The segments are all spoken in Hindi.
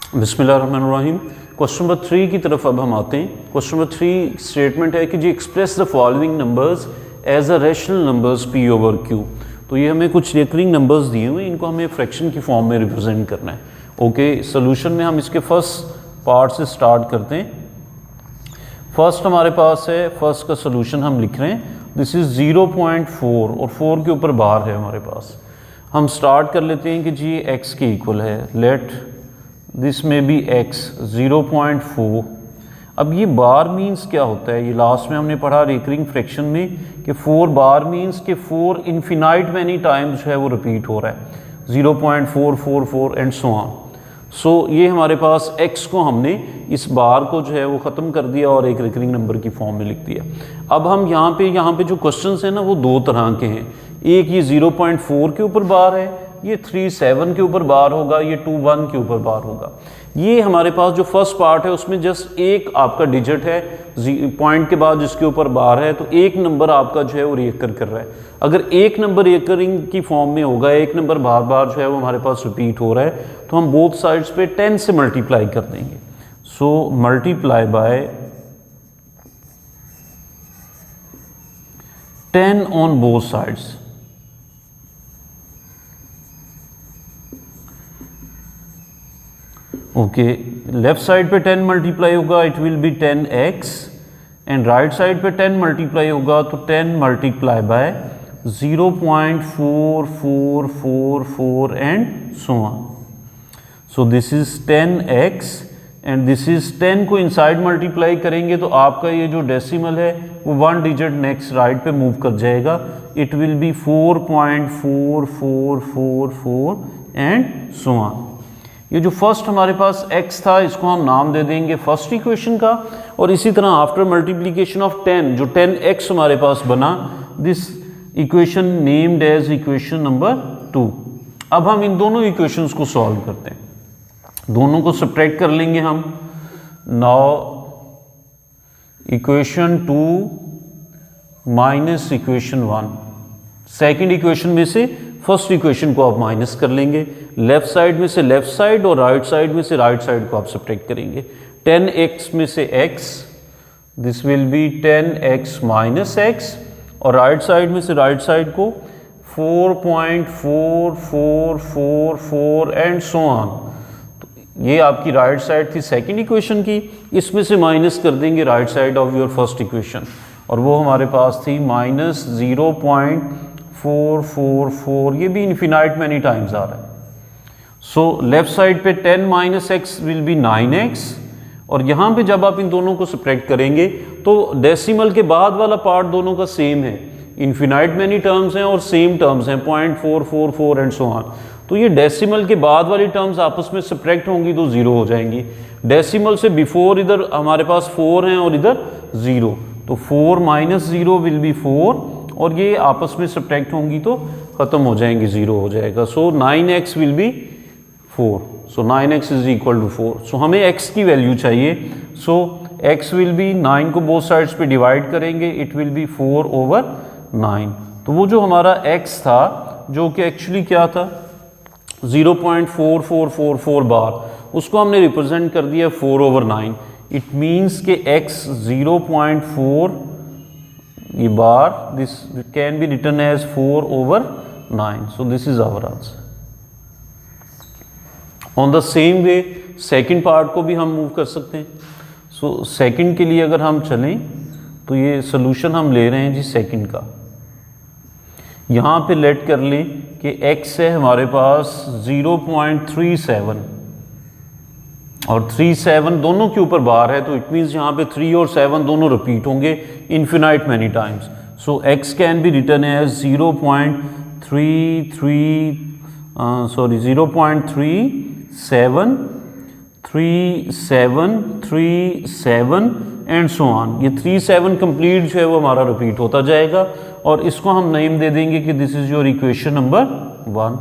बिस्मिल्लाहिर्रहमानिर्रहीम। क्वेश्चन नंबर 3 की तरफ अब हम आते हैं। क्वेश्चन नंबर 3 स्टेटमेंट है कि जी express the following numbers as a rational numbers P over Q. तो ये हमें कुछ रिकरिंग नंबर्स दिए हुए हैं, इनको हमें फ्रैक्शन की फॉर्म में रिप्रेजेंट करना है। ओके, सोल्यूशन में हम इसके फर्स्ट पार्ट से स्टार्ट करते हैं। फर्स्ट हमारे पास है, फर्स्ट का सोल्यूशन हम लिख रहे हैं, दिस इज़ 0.4 और 4 के ऊपर बार है हमारे पास। हम स्टार्ट कर लेते हैं कि जी x के इक्वल है, लेट दिस में बी x 0.4। अब ये बार मीन्स क्या होता है, ये लास्ट में हमने पढ़ा रिकरिंग फ्रैक्शन में कि 4 बार मीन्स कि 4 इन्फिनाइट मैनी टाइम्स जो है वो रिपीट हो रहा है, 0.444 एंड सो ऑन। सो ये हमारे पास x को हमने इस बार को जो है वो ख़त्म कर दिया और एक रिकरिंग नंबर की फॉर्म में लिख दिया। अब हम यहाँ पे जो क्वेश्चंस हैं ना वो दो तरह के हैं। एक ये 0.4 के ऊपर बार है, ये 37 के ऊपर बार होगा, ये 21 के ऊपर बार होगा। ये हमारे पास जो फर्स्ट पार्ट है उसमें जस्ट एक आपका डिजिट है पॉइंट के बाद जिसके ऊपर बार है, तो एक नंबर आपका जो है वो रिएकर कर रहा है। अगर एक नंबर रिएकरिंग की फॉर्म में होगा, एक नंबर बार बार जो है वो हमारे पास रिपीट हो रहा है, तो हम बोथ साइड्स पे 10 से मल्टीप्लाई कर देंगे। So multiply by 10 on both sides. Okay, left side पे 10 मल्टीप्लाई होगा, it will be 10x, and right side पे 10 मल्टीप्लाई होगा तो 10 multiply by 0.4444 and so on. So this is 10x and this is 10 को इनसाइड मल्टीप्लाई करेंगे तो आपका ये जो डेसिमल है वो 1 डिजिट नेक्स्ट राइट पे मूव कर जाएगा, it will be 4.4444 and so on. ये जो फर्स्ट हमारे पास x था इसको हम नाम दे देंगे फर्स्ट इक्वेशन का, और इसी तरह आफ्टर मल्टीप्लिकेशन ऑफ 10 जो 10x हमारे पास बना, this equation named as equation number 2। अब हम इन दोनों इक्वेशंस को सॉल्व करते हैं, दोनों को सब्ट्रैक्ट कर लेंगे हम। Now equation 2 minus equation 1, second equation में से फर्स्ट इक्वेशन को आप माइनस कर लेंगे, लेफ्ट साइड में से लेफ्ट साइड और राइट साइड में से राइट साइड को आप सब्ट्रैक्ट करेंगे। 10x में से x, this will be 10x minus x, और राइट साइड में से राइट साइड को 4.4444 एंड सो ऑन। तो ये आपकी राइट साइड थी सेकंड इक्वेशन की, इसमें से माइनस कर देंगे right side of your first equation, और वो हमारे पास थी माइनस 0.444, ये भी इन्फिनाइट मैनी टाइम्स आ रहा है। सो लेफ्ट साइड पे 10 minus x will be 9x, और यहाँ पे जब आप इन दोनों को सब्ट्रैक्ट करेंगे तो डेसिमल के बाद वाला पार्ट दोनों का सेम है, इन्फिनाइट मैनी टर्म्स हैं और सेम टर्म्स हैं 0.444 एंड सो ऑन। तो ये डेसिमल के बाद वाली टर्म्स आपस में सब्ट्रैक्ट होंगी तो 0 हो जाएंगी। डेसिमल से बिफोर इधर हमारे पास 4 हैं और इधर 0, तो 4 माइनस 0 विल बी 4, और ये आपस में सब्ट्रैक्ट होंगी तो ख़त्म हो जाएंगी, 0 हो जाएगा। So 9x will be 4, so 9x is equal to 4। So हमें x की वैल्यू चाहिए, सो x विल बी 9 को बोथ साइड्स पे डिवाइड करेंगे, इट विल बी 4/9। तो वो जो हमारा x था जो कि एक्चुअली क्या था 0.4444 बार, उसको हमने रिप्रेजेंट कर दिया 4/9। इट मीन्स के x 0.4 ये bar, this can be written as 4/9। So this is our answer. On the same way second part को भी हम मूव कर सकते हैं। सो सेकंड के लिए अगर हम चलें तो ये सोल्यूशन हम ले रहे हैं जी सेकंड का। यहाँ पे लेट कर लें कि x है हमारे पास 0.37 और 37 दोनों के ऊपर बार है, तो इट मीन्स यहाँ पे 3 और 7 दोनों रिपीट होंगे infinite many times. So x can be written as 0.373737 and so on. ये 37 कंप्लीट जो है वो हमारा रिपीट होता जाएगा, और इसको हम नेम दे देंगे कि this is your equation number 1।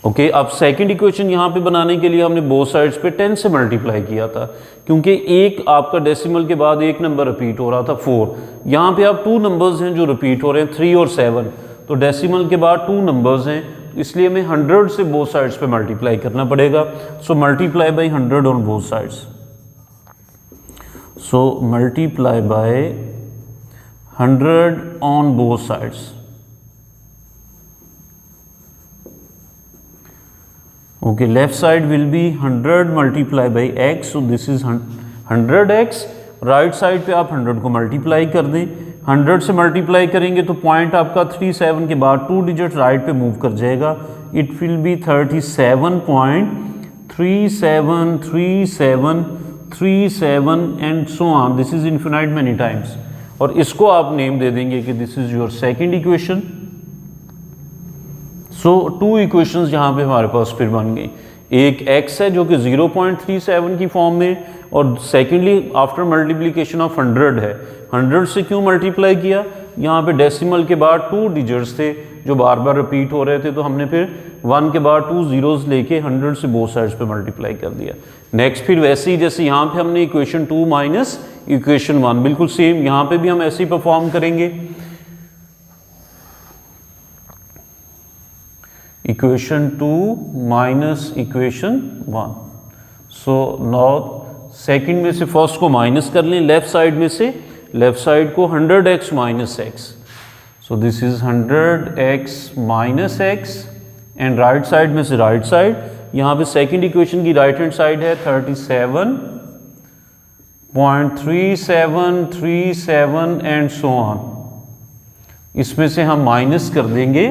Okay, अब सेकंड इक्वेशन यहाँ पे बनाने के लिए हमने बोथ साइड्स पे 10 से मल्टीप्लाई किया था, क्योंकि एक आपका डेसिमल के बाद एक नंबर रिपीट हो रहा था 4। यहाँ पे आप 2 नंबर्स हैं जो रिपीट हो रहे हैं 3 और 7, तो डेसिमल के बाद 2 नंबर्स हैं, इसलिए हमें 100 से बोथ साइड्स पे मल्टीप्लाई करना पड़ेगा। So multiply by 100 on both sides. So multiply by 100 on both sides. Okay, left side will be 100 multiplied by x, so this is 100x। Right side पे आप 100 को मल्टीप्लाई कर दें, 100 से मल्टीप्लाई करेंगे तो पॉइंट आपका 37 के बाद 2 डिजिट राइट पे मूव कर जाएगा। It will be 37.373737 and so on. This is infinite many times. और इसको आप नेम दे देंगे कि this is your second equation. So 2 equations यहाँ पे हमारे पास फिर बन गई। एक x है जो कि 0.37 की फॉर्म में, और सेकेंडली आफ्टर मल्टीप्लिकेशन ऑफ 100 है। 100 से क्यों मल्टीप्लाई किया, यहाँ पे डेसिमल के बाद 2 डिजिट्स थे जो बार बार रिपीट हो रहे थे, तो हमने फिर 1 के बाद 2 जीरोस लेके 100 से बोथ साइड्स पे मल्टीप्लाई कर दिया। नेक्स्ट फिर वैसे ही जैसे यहाँ पे हमने इक्वेशन 2 माइनस इक्वेशन 1, बिल्कुल सेम यहाँ पे भी हम ऐसे ही परफॉर्म करेंगे। Equation 2 minus equation 1। So now second में से फर्स्ट को माइनस कर लें, लेफ्ट साइड में से लेफ्ट साइड को 100x minus x. So this is 100x minus x and right side में से राइट साइड, यहाँ पे सेकंड इक्वेशन की राइट हैंड साइड है 37.3737 एंड सो ऑन। इसमें से हम माइनस कर देंगे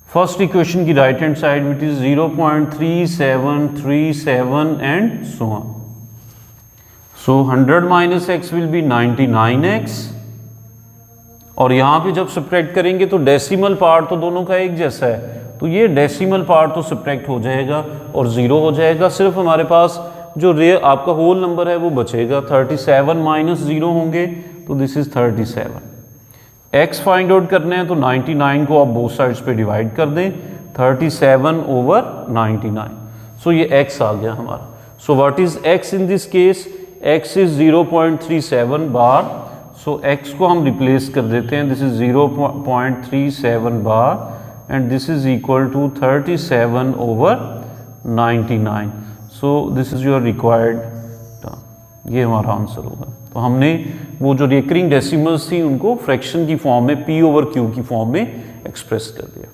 फर्स्ट इक्वेशन की right hand side which is 0.3737 and so on. So 100 minus x will be 99x, और यहाँ पे जब सब्ट्रैक्ट करेंगे तो डेसिमल पार्ट तो दोनों का एक जैसा है, तो ये डेसिमल पार्ट तो सब्ट्रैक्ट हो जाएगा और 0 हो जाएगा। सिर्फ हमारे पास जो आपका होल नंबर है वो बचेगा। 37 माइनस 0 होंगे तो this is 37। x find out करना है तो 99 को आप बोथ साइड्स पे डिवाइड कर दें, 37/99। सो ये x आ गया हमारा। So what is x in this case, x is 0.37 bar. So x को हम रिप्लेस कर देते हैं, this is 0.37 bar and this is equal to 37/99। So this is your required term. ये हमारा आंसर होगा। तो हमने वो जो रिकरिंग डेसिमल्स थी उनको फ्रैक्शन की फॉर्म में p/q की फॉर्म में एक्सप्रेस कर दिया।